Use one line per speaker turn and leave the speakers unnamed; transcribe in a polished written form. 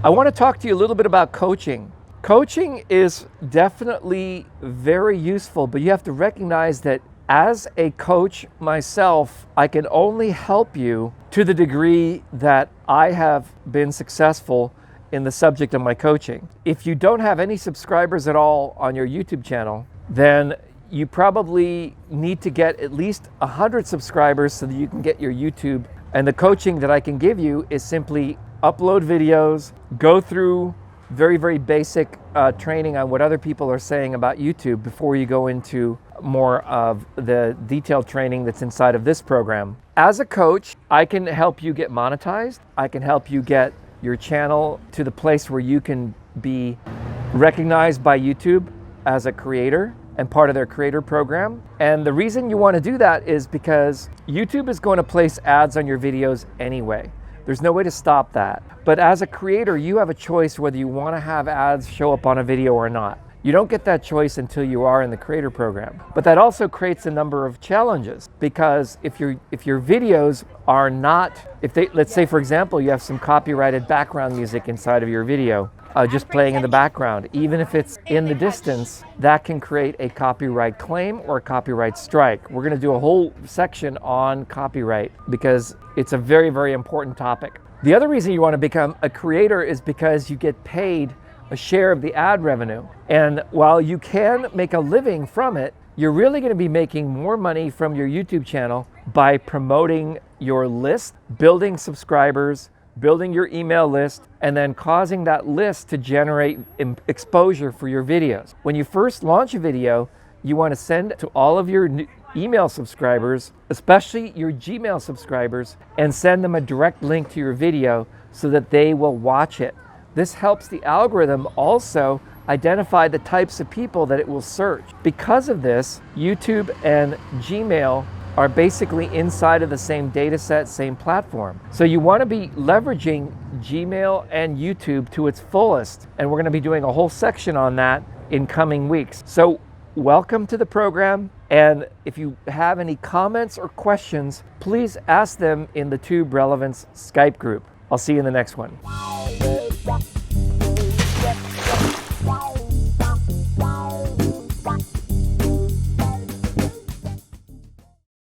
I want to talk to you a little bit about coaching. Coaching is definitely very useful, but you have to recognize that as a coach myself, I can only help you to the degree that I have been successful in the subject of my coaching. If you don't have any subscribers at all on your YouTube channel, then you probably need to get at least 100 subscribers so that you can get your YouTube. And the coaching that I can give you is simply upload videos, go through very, very basic training on what other people are saying about YouTube before you go into more of the detailed training that's inside of this program. As a coach, I can help you get monetized. I can help you get your channel to the place where you can be recognized by YouTube as a creator and part of their creator program. And the reason you want to do that is because YouTube is going to place ads on your videos anyway. There's no way to stop that. But as a creator, you have a choice whether you want to have ads show up on a video or not. You don't get that choice until you are in the creator program. But that also creates a number of challenges, because if your videos are not, let's say for example, you have some copyrighted background music inside of your video, just playing in the background, even if it's in the distance, that can create a copyright claim or a copyright strike. We're going to do a whole section on copyright because it's a very, very important topic. The other reason you want to become a creator is because you get paid a share of the ad revenue. And while you can make a living from it, you're really going to be making more money from your YouTube channel by promoting your list, building subscribers, building your email list, and then causing that list to generate exposure for your videos. When you first launch a video, you want to send it to all of your email subscribers, especially your Gmail subscribers, and send them a direct link to your video so that they will watch it. This helps the algorithm also identify the types of people that it will search. Because of this, YouTube and Gmail are basically inside of the same data set, same platform. So you want to be leveraging Gmail and YouTube to its fullest. And we're going to be doing a whole section on that in coming weeks. So welcome to the program. And if you have any comments or questions, please ask them in the Tube Relevance Skype group. I'll see you in the next one.